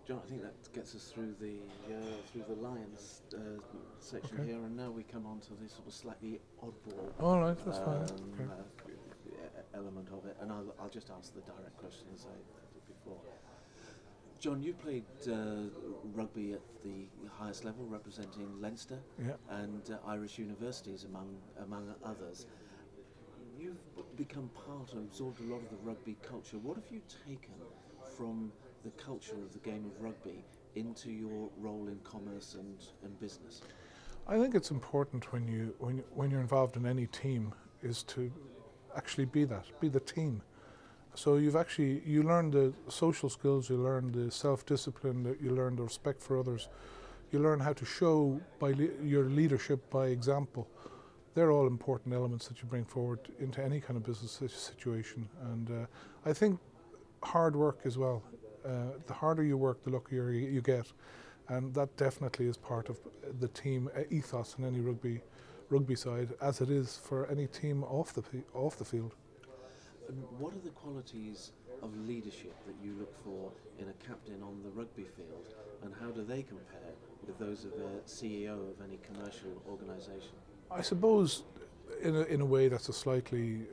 John, I think that gets us through the Lions section Okay. here, and now we come on to this sort of slightly oddball All right, that's fine. Okay. element of it, and I'll just ask the direct question as I did before. John, you played rugby at the highest level, representing Leinster Yeah. and Irish universities, among others. You've become part and absorbed a lot of the rugby culture. What have you taken from the culture of the game of rugby into your role in commerce and business? I think it's important when you're involved in any team is to actually be the team. So you learn the social skills, you learn the self-discipline, you learn the respect for others, you learn how to show by your leadership by example. They're all important elements that you bring forward into any kind of business situation, and I think hard work as well. The harder you work, the luckier you get, and that definitely is part of the team ethos in any rugby side, as it is for any team off the field. And what are the qualities of leadership that you look for in a captain on the rugby field, and how do they compare with those of a CEO of any commercial organisation? I suppose in a way that's a slightly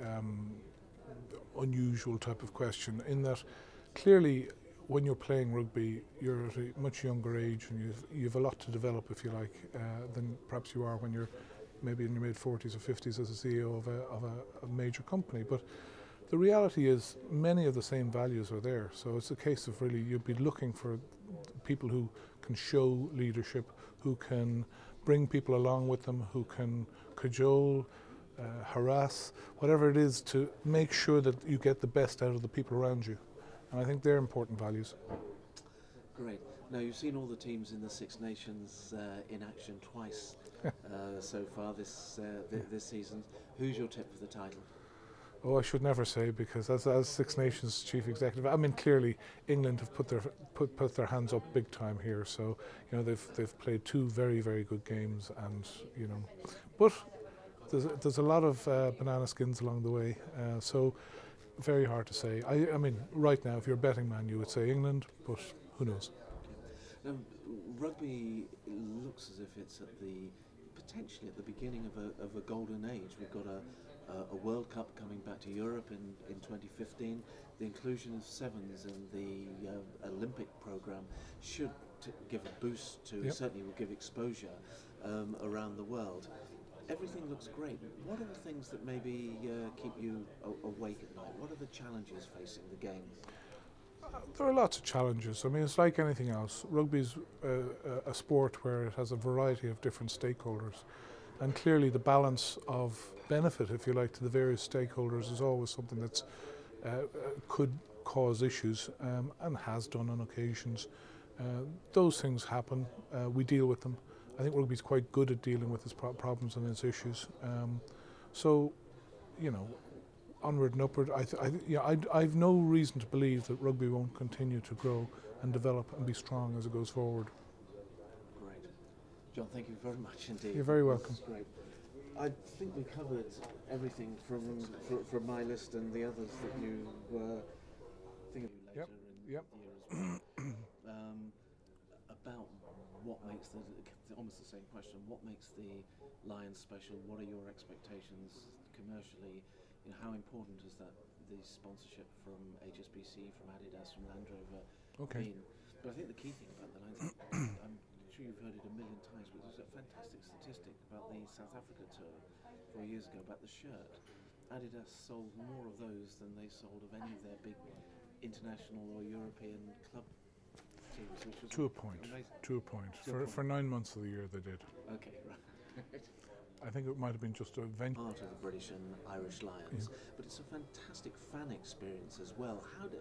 unusual type of question, in that clearly when you're playing rugby you're at a much younger age and you've a lot to develop, if you like, than perhaps you are when you're maybe in your mid-40s or 50s as a CEO of a major company. But the reality is many of the same values are there, so it's a case of really you'd be looking for people who can show leadership, who can bring people along with them, who can cajole, harass, whatever it is, to make sure that you get the best out of the people around you. And I think they're important values. Great. Now, you've seen all the teams in the Six Nations in action twice so far this season. Who's your tip for the title? Oh, I should never say, because as Six Nations chief executive, I mean, clearly England have put their hands up big time here. So they've played two very, very good games, and but there's a lot of banana skins along the way. So very hard to say. I mean, right now, if you're a betting man, you would say England, but who knows? Now, rugby looks as if it's potentially at the beginning of a golden age. We've got a World Cup coming back to Europe in 2015. The inclusion of sevens in the Olympic programme should give a boost to, Yep. certainly will give exposure around the world. Everything looks great. What are the things that maybe keep you awake at night? What are the challenges facing the game? There are lots of challenges. I mean, it's like anything else. Rugby's a sport where it has a variety of different stakeholders, and clearly the balance of benefit, if you like, to the various stakeholders is always something that's could cause issues, and has done on occasions. Those things happen. We deal with them. I think rugby's quite good at dealing with its problems and its issues. So, onward and upward. I've no reason to believe that rugby won't continue to grow and develop and be strong as it goes forward. Great. John, thank you very much indeed. You're very welcome. This is great. I think we covered everything from my list and the others that you were thinking of later in the year as well. About what makes almost the same question, what makes the Lions special? What are your expectations commercially? How important is that, the sponsorship from HSBC, from Adidas, from Land Rover been? But I think the key thing about the Lions, I'm sure you've heard it a million times, but there's a fantastic statistic about the South Africa tour 4 years ago about the shirt. Adidas sold more of those than they sold of any of their big international or European club teams, which was To a point. For 9 months of the year they did. Okay, right. I think it might have been just a venture. Part of the British and Irish Lions, but it's a fantastic fan experience as well. How do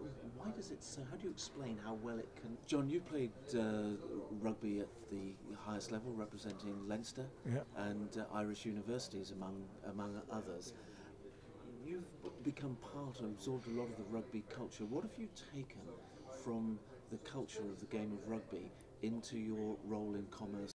you explain how well it can? John, you played rugby at the highest level, representing Leinster and Irish universities, among others. You've become part and absorbed a lot of the rugby culture. What have you taken from the culture of the game of rugby into your role in commerce